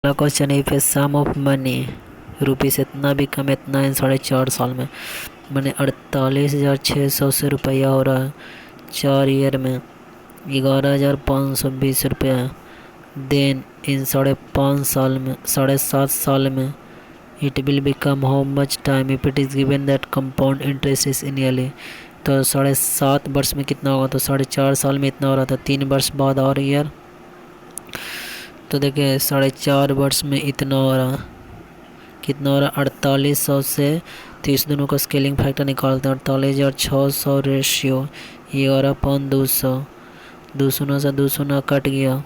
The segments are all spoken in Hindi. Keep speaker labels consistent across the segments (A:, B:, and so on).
A: अगला क्वेश्चन है, if sum of money rupees इतना भी कम इतना इन 4.5 साल में, मैंने 48,600 से रुपया हो रहा है 4 ईयर में 11,520 रुपया। देन इन 5.5 साल में 7.5 साल में it will become how much time if it is given that compound interest is annually. तो 7.5 वर्ष में कितना होगा, तो 4.5 साल में इतना हो रहा था, 3 वर्ष बाद और ईयर। तो देखिए 4.5 वर्ष में इतना हो रहा, कितना हो रहा 4800 से 30 दोनों का स्केलिंग फैक्टर निकालते हैं। 48,600 रेशियो 11/200, 2 से 2 कट गया,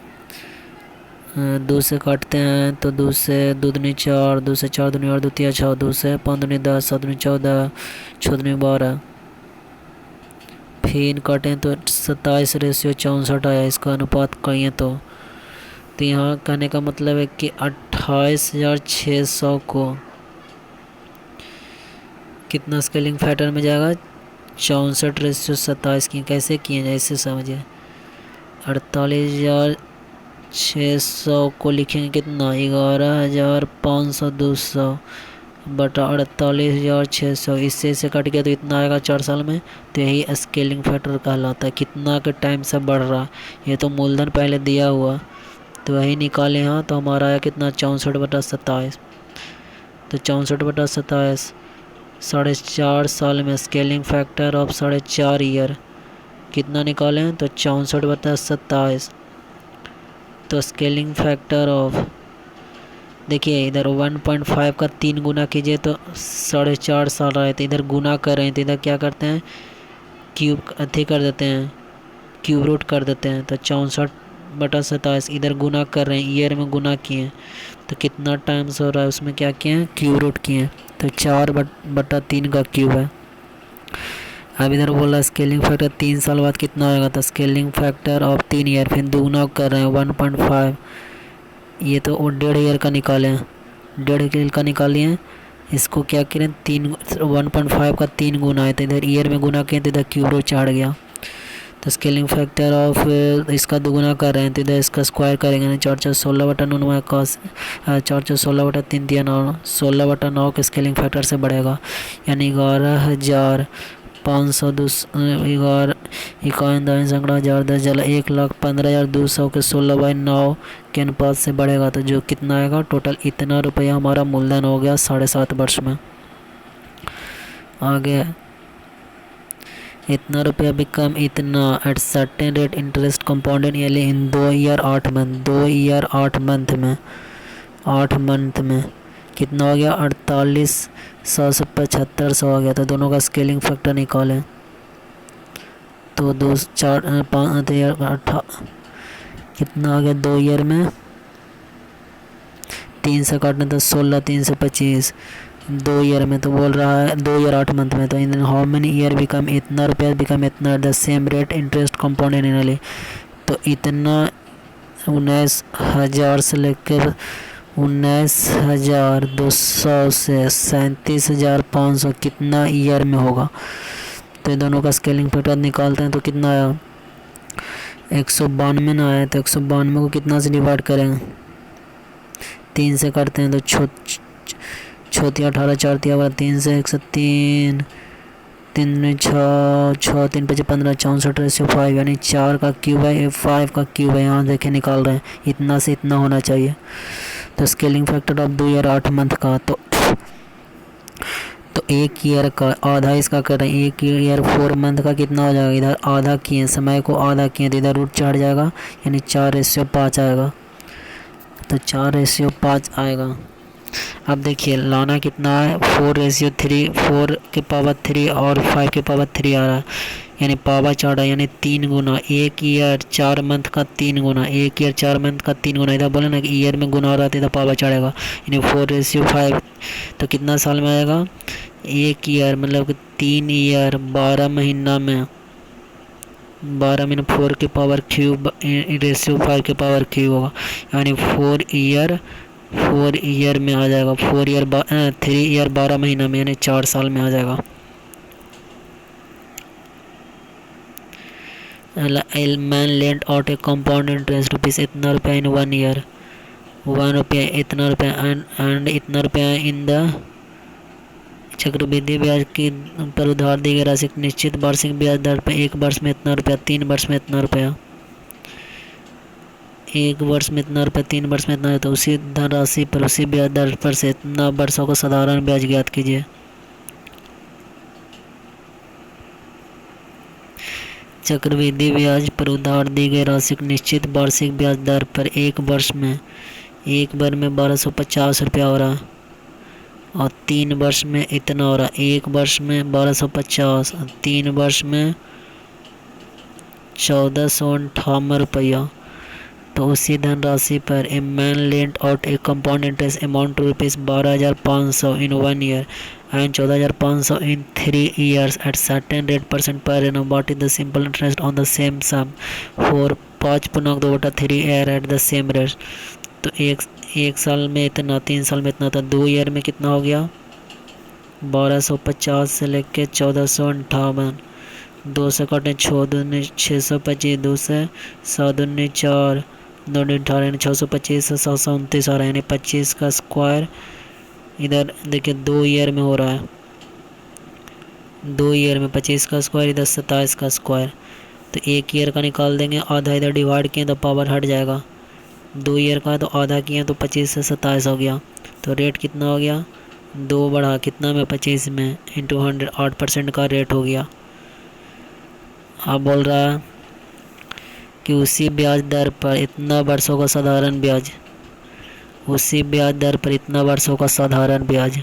A: 2 से काटते हैं तो 2 से 2 दूनी 4, 2 से 4 दूनी 8, 2 तिया 6, 2 से 5 दूनी 10, 7 दूनी 14, 6 दूनी 12, फिर काटें तो 27 रेशियो 64 आया। इसका अनुपात कहें तो यहाँ कहने का मतलब है कि 28,600 को कितना स्केलिंग फैक्टर में जाएगा, 64/27 की। कैसे किए जाए इससे समझिए, 48,600 को लिखेंगे कितना, 11,500 बटा 48,600, इससे कट गया तो इतना आएगा 4 साल में। तो यही स्केलिंग फैक्टर कहलाता है, कितना के टाइम से बढ़ रहा। ये तो मूलधन पहले दिया हुआ तो वही निकाले यहाँ, तो हमारा आया कितना 64/27। तो 64/27 4.5 साल में स्केलिंग फैक्टर ऑफ 4.5 ईयर कितना निकालें, तो 64/27। तो स्केलिंग फैक्टर ऑफ, देखिए इधर 1.5 का 3 गुना कीजिए तो 4.5 साल आए, तो इधर गुना कर रहे हैं तो इधर क्या करते हैं, क्यूब अथी कर देते हैं, क्यूब रूट कर देते हैं। तो 64/27 इधर गुना कर रहे हैं, ईयर में गुना किए तो कितना टाइम्स हो रहा है, उसमें क्या किए हैं, क्यूब रूट किए। तो 4/3 का क्यूब है। अब इधर बोला स्केलिंग फैक्टर 3 साल बाद कितना होगा, तो स्केलिंग फैक्टर ऑफ 3 ईयर, फिर दुगुना कर रहे हैं 1.5, ये तो 1.5 ईयर का निकाले हैं, 1.5 ईयर का निकालिए। इसको क्या करें, 1.5 का 3 गुना है तो इधर ईयर में गुना किए तो इधर क्यूब रूट चढ़ गया। तो स्केलिंग फैक्टर ऑफ इसका दोगुना कर रहे हैं तो इधर इसका स्क्वायर करेंगे, 4/16 का 4/16 दिया 9, 16/9 के स्केलिंग फैक्टर से बढ़ेगा, यानी 11,500 इक्यावन दाइन संकड़ा 1010 जला 1,15,200 के 16/9 के अनुपात से बढ़ेगा। तो जो कितना आएगा, टोटल इतना रुपया हमारा मूलधन हो गया 7.5 वर्ष में। आगे इतना रुपया बिकम इतना at certain rate interest compounded yearly in 2 year 8 month, 2 year 8 month में, 8 मंथ में कितना हो गया, 48,100 से 75,100 हो गया। तो दोनों का स्केलिंग फैक्टर निकालें तो 2 4 5 8 कितना आ गया, 2 ईयर में 3 से काटने तो 16, 3 से 25, 2 ईयर में तो बोल रहा है 2 ईयर 8 मंथ में। तो in how many year become इतना रुपया बिकम इतना the same rate interest compound annually. तो इतना 19,000 से लेकर 19,200 से 37,500 कितना ईयर में होगा। तो इन दोनों का स्केलिंग फैक्टर निकालते हैं तो कितना आया, 192 ना आया। तो 192 को कितना से डिवाइड करेंगे, 3 से करते हैं तो छोतिया 18 4 तिया 3 से 103, 3 6 6 3 5 15 64/5, यानी 4 का क्यूब है, 5 का क्यूब है। यहाँ देखे निकाल रहे हैं, इतना से इतना होना चाहिए। तो scaling factor of 2 year 8 month का, तो 1 ईयर का आधा इसका कर रहे हैं, 1 ईयर 4 मंथ का कितना हो जाएगा, इधर आधा किए, समय को आधा किए तो इधर रूट चढ़ जाएगा, यानी 4/5 आएगा। तो 4/5 आएगा। अब देखिए लाना कितना है, 4/3, 4 के पावर 3 और 5 के पावर 3 आ रहा है, यानी पावर चढ़ा, यानी 3 गुना, 1 ईयर 4 मंथ का 3 गुना, 1 ईयर 4 मंथ का 3 गुना। इधर बोले ना कि ईयर में गुना हो रहा था, इधर पावर चढ़ेगा, यानी 4/5। तो कितना साल में आएगा, 1 ईयर मतलब कि 3 ईयर 12 महीना में, 12 महीने 4 के पावर क्यूब रेशियो 5 के पावर क्यूब होगा, यानी 4 ईयर में आ जाएगा, 3 ईयर 12 महीना में, यानी 4 साल में आ जाएगा। Man lent out a compound interest rupees इतना रुपया इन 1 ईयर, ₹1 इतना रुपया एंड इतना रुपया इन द चक्रवृद्धि ब्याज की पर उधार दी गई राशि निश्चित वार्षिक ब्याज दर पर 1 वर्ष में इतना रुपया, 3 वर्ष में इतना रुपया, 1 वर्ष में इतना रुपया, 3 वर्ष में इतना है, तो उसी धनराशि पर उसी ब्याज दर पर से इतना वर्षों का साधारण ब्याज ज्ञात कीजिए। चक्रवृद्धि ब्याज पर उधार दी गई राशि निश्चित वार्षिक ब्याज दर पर एक बार में 1250 रुपया हो रहा और 3 वर्ष में इतना हो रहा। 1 वर्ष में 1250 और 3 वर्ष में 1458 रुपया। तो उसी धनराशि पर a man lent out a compound interest amount to ₹12,500 in 1 year and 14,500 in 3 years at certain rate % per annum. What is the simple interest on the same sum for 5/2/3 year at the same rate? तो एक साल में इतना, 3 साल में इतना था, 2 ईयर में कितना हो गया 1250 से लेके 1458, 2 से काटे 6 दूनी 625, 2 से 7 दूनी 4, 2 दूनी 18 यानी 625 से 729 आ रहा है, यानी 25 का स्क्वायर इधर देखिए 2 ईयर में हो रहा है, 2 ईयर में 25 का स्क्वायर, इधर 27 का स्क्वायर। तो 1 ईयर का निकाल देंगे, आधा इधर डिवाइड किए तो पावर हट जाएगा, 2 ईयर का है तो आधा किए तो 25 से 27 हो गया। तो रेट कितना हो गया 2 बढ़ा कितना में 25 में इंटू 100, 8% का रेट हो गया। अब बोल रहा है कि उसी ब्याज दर पर इतना वर्षों का साधारण ब्याज, उसी ब्याज दर पर इतना वर्षों का साधारण ब्याज।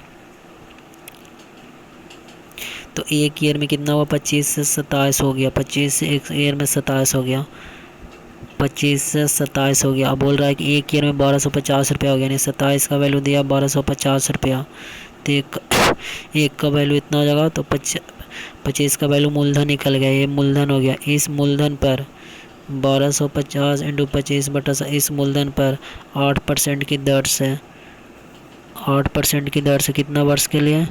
A: तो 1 ईयर में कितना हुआ 25 से 27 हो गया, 25 से 1 ईयर में 27 हो गया, 25 से 27 हो गया। अब बोल रहा है कि 1 ईयर में 1250 रुपया हो गया, यानी 27 का वैल्यू दिया 1250 रुपया। तो एक का वैल्यू इतना हो जाएगा, तो 25 का वैल्यू मूलधन निकल गया, ये मूलधन हो गया। इस मूलधन पर 1250 इंटू 25 इस मूलधन पर 8% की दर से, 8% की दर से कितना वर्ष के लिए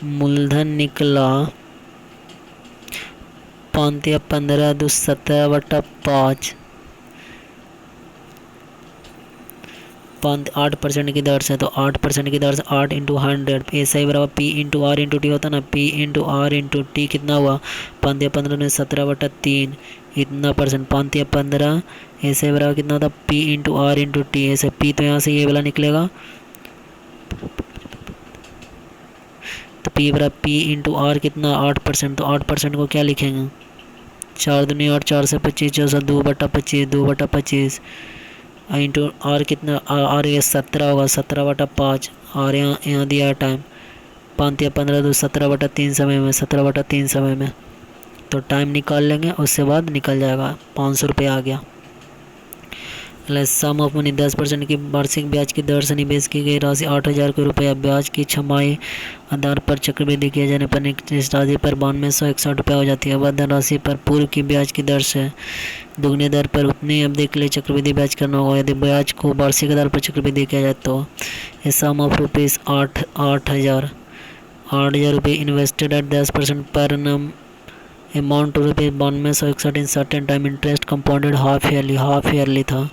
A: मूलधन निकला 15 दो 17/5, 8% की दर से। तो 8% की दर से 8 इंटू 100 ऐसा ही बराबर P into R into T होता ना, P into R into T कितना हुआ 15 में 17/3 इतना परसेंट, 15 ऐसे बराबर कितना होता P into R into T. ऐसे P तो यहाँ से ये वाला निकलेगा, तो P बराबर P इंटू R कितना 8%। तो 8% को क्या लिखेंगे 4 दूनी 8, 4 से 25, 4 से 2/25, 2/25 इंटू R कितना R ये 17 होगा, 17/5 और यहाँ दिया है टाइम 15 तो 17/3 समय में, 17/3 समय में। तो टाइम निकाल लेंगे, उसके बाद निकल जाएगा 500 रुपया आ गया। सम ऑफ मनी 10% की वार्षिक ब्याज की दर से निवेश की गई राशि 8,000 रुपया, ब्याज की छमाही आधार पर चक्रवृद्धि किए जाने पर निश्चित राशि पर 9261 रुपया हो जाती है। वह धनराशि पर पूर्व की ब्याज की दर से दुगनी दर पर उतनी अवधि के लिए चक्रवृद्धि ब्याज करना होगा। यदि ब्याज को वार्षिक आधार पर चक्रवृद्धि किया जाए तो सम ऑफ रुपीज़ 8,000 रुपये इन्वेस्टेड एट 10% पर an amount to rupees 9261 in certain time, interest compounded half yearly था।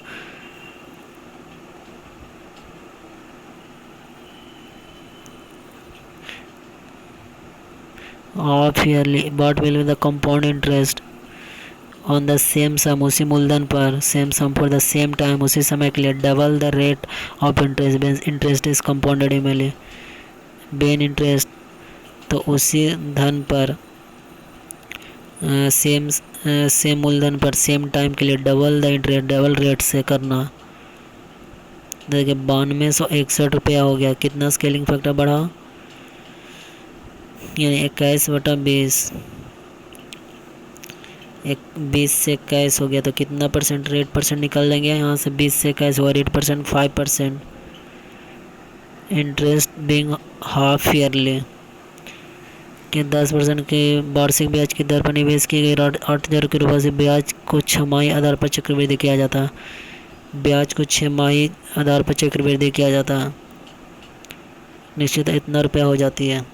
A: Half yearly what will be the compound interest on the same sum, उसी मूलधन पर same sum for the same time, उसी समय के लिए double the rate of interest, interest is compounded इमेली बेन इंटरेस्ट। तो उसी धन पर सेम मूलधन पर सेम टाइम के लिए double the interest, double rate से करना। देखिए 9261 रुपया हो गया, कितना स्केलिंग फैक्टर बढ़ा यानी 21/20, 20 से 21 हो गया, तो कितना परसेंट रेट परसेंट निकल लेंगे यहाँ से 20 से 21 हुआ rate percent 5%। Interest being half yearly के 10% के वार्षिक ब्याज की दर पर निवेश की गई 8,000 रुपये से ब्याज को छमाही आधार पर चक्रवृद्धि किया जाता है, ब्याज को छमाही आधार पर चक्रवृद्धि किया जाता है, निश्चित इतना रुपया हो जाती है।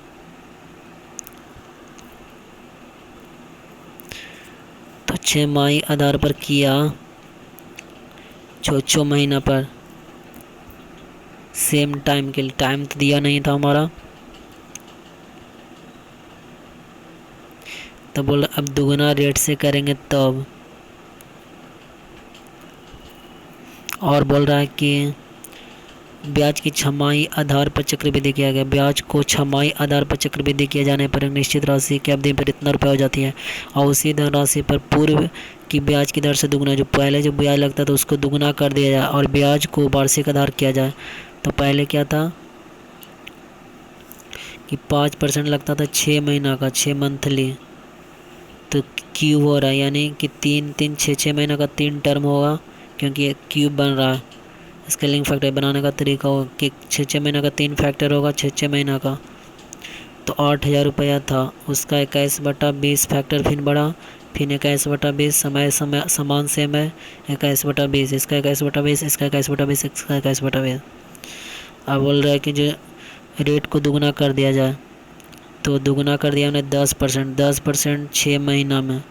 A: छमाही आधार पर किया, 6 महीना पर, सेम टाइम के लिए, टाइम तो दिया नहीं था हमारा, तो बोल अब दुगना रेट से करेंगे तब। और बोल रहा है कि ब्याज की छमाही आधार पर चक्रवृद्धि किया गया। ब्याज को छमाही आधार पर चक्रवृद्धि किए जाने पर एक निश्चित राशि की अवधि पर इतना रुपये हो जाती है और उसी धनराशि पर पूर्व की ब्याज की दर से दुगना, जो पहले जो ब्याज लगता था उसको दुगना कर दिया जाए और ब्याज को वार्षिक आधार किया जाए। तो पहले क्या था कि 5% लगता था 6 महीना का, 6 मंथली, तो क्यूब हो रहा है, यानी कि 6 महीना का 3 टर्म होगा, क्योंकि एक क्यूब बन रहा है। स्केलिंग फैक्टर बनाने का तरीका हो कि 6 महीना का 3 फैक्टर होगा, 6 महीना का, तो 8,000 रुपया था, उसका 21/20 फैक्टर फिर बढ़ा, फिर 21/20 समय समान सेम है, 21/20, इसका 21/20, इसका 21/20, इसका 21/20। अब बोल रहा है कि जो रेट को दुगना कर दिया जाए, तो दुगना कर दिया उन्हें 10%, 6 महीना में,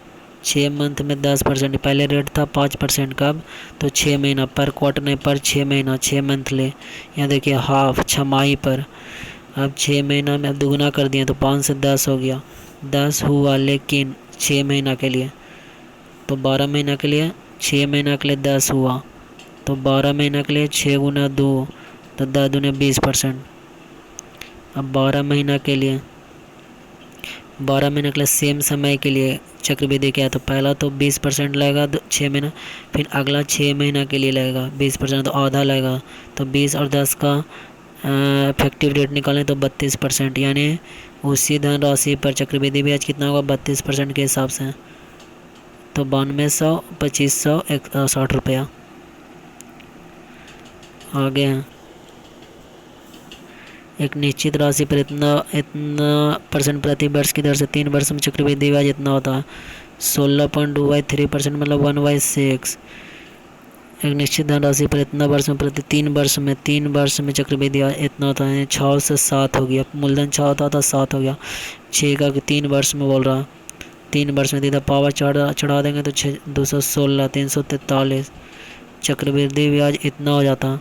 A: 6 मंथ में 10%। पहले रेट था 5%, कब, तो 6 महीना पर क्वार्टर, नहीं पर 6 महीना, 6 मंथली। यहाँ देखिए हाफ छमाही पर, अब 6 महीना में अब दुगना कर दिया तो 5 से 10 हो गया, 10 हुआ, लेकिन 6 महीना के लिए, तो 12 महीना के लिए, 6 महीना के लिए 10 हुआ, तो 12 महीना के लिए 6 गुना 2, तो 10 दूने 20%। अब 12 महीना के लिए, 12 महीने के लिए सेम समय के लिए चक्रवृद्धि किया, तो पहला तो 20% लगेगा 6 महीना, फिर अगला 6 महीना के लिए लगेगा 20%, तो आधा लगेगा, तो 20 और 10 का इफेक्टिव रेट निकालें तो 32%, यानी उसी धनराशि पर चक्रवृद्धि ब्याज कितना होगा 32% के हिसाब से, तो 9200, 2500, 60 रुपया। आगे हैं, एक निश्चित राशि पर इतना % प्रति वर्ष की दर से 3 वर्ष में चक्रवृद्धि ब्याज इतना होता है, 16.2/3%, मतलब 1/6। एक निश्चित धनराशि पर इतना वर्ष में प्रति 3 वर्ष में चक्रवृद्धि ब्याज इतना होता है, 6 से 7 हो गया, मूलधन 6 होता था 7 हो गया, 6 का 3 वर्ष में बोल रहा, 3 वर्ष में, दीदा पावर चढ़ा देंगे तो 216, 343 चक्रवृद्धि ब्याज इतना हो जाता।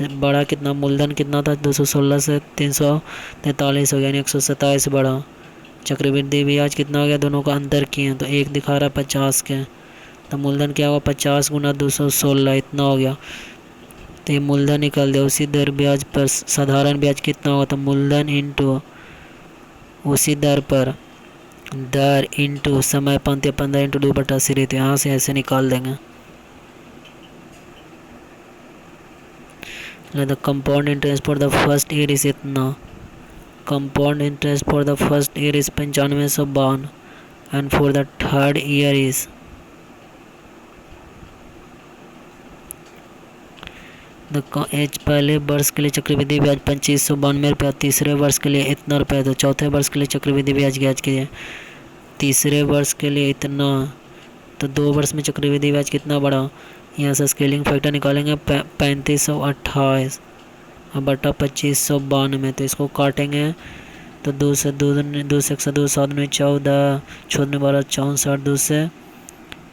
A: बड़ा कितना, मूलधन कितना था, 216 से 343 हो गया, यानी 127 बढ़ा। चक्रवृद्धि ब्याज कितना हो गया, दोनों का अंतर किए तो एक दिखा रहा 50 के, तो मूलधन क्या होगा 50 गुना 216 इतना हो गया, तो ये मूलधन निकाल दिया। उसी दर ब्याज पर साधारण ब्याज कितना होगा, तो मूलधन इंटू उसी दर पर, दर इंटू समय 15 इंटू 2/80 रहते, यहाँ से ऐसे निकाल देंगे। The compound interest for the first year is इतना, compound interest for the first year is 9552 and for the third year is पहले वर्ष के लिए चक्रवृद्धि ब्याज 2592 रुपया, तीसरे वर्ष के लिए इतना रुपया, तो चौथे वर्ष के लिए चक्रवृद्धि ब्याज कीजिए, तीसरे वर्ष के लिए इतना, तो 2 वर्ष में चक्रवृद्धि ब्याज कितना बढ़ा, यहाँ से स्केलिंग फैक्टर निकालेंगे 3528 बटा 2592, तो इसको काटेंगे तो 2 से 2 7 में 14, 6 में 12, 64, 2 से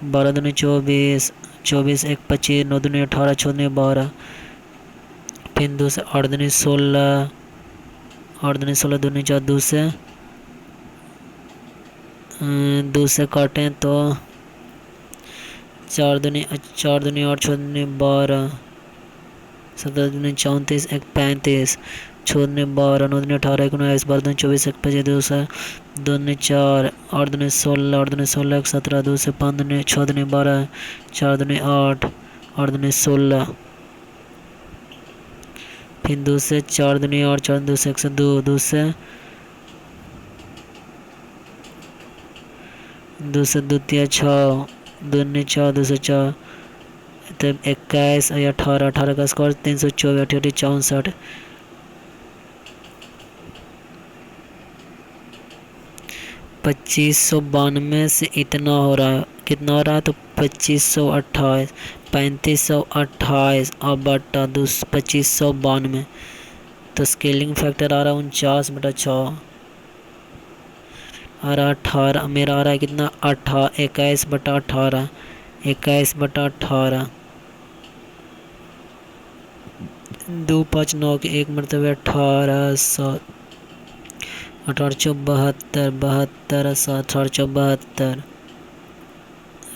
A: 12 दूनी 24, 24 1 25, 9 दूनी 18, 6 दूनी 12, फिर 2 से 8 दूनी 16, 8 दूनी 16, दूनी 4, 2 से काटें तो 4 दूनी 8, 6 दूनी 12, 17 दूनी 34, 1 35, 6 दूनी 12, 9 दूनी 18, 19, 12 दूनी 24, 1 25, 2 से 2 दूनी 4, 8 दूनी 16, 8 दूनी 16, 1 17, 2 से 5 दूनी 6 दूनी 12, 4 दूनी 8, 8 दूनी 16, फिर 2 से 4 दूनी 8, 4 2 से 1 से 2, 2 से 2 3 6, 2 4, 2 से 4, तब 21 या 18, 18 का स्कोर 324, 88, 64, 2592 से इतना हो रहा है, कितना हो रहा है, तो 2528, 3528 और बटा 2592, तो स्केलिंग फैक्टर आ रहा है 49/6। आ रहा 18, मेरा आ रहा है कितना 21/18, 21/18, 2 5 9 के 1 मरतबे 18, 7 1872, 1872,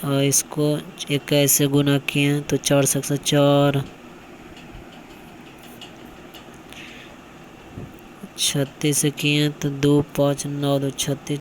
A: और इसको 21 से गुना किए तो 4 से 4, 36 से किए तो 2 5 9 2 36,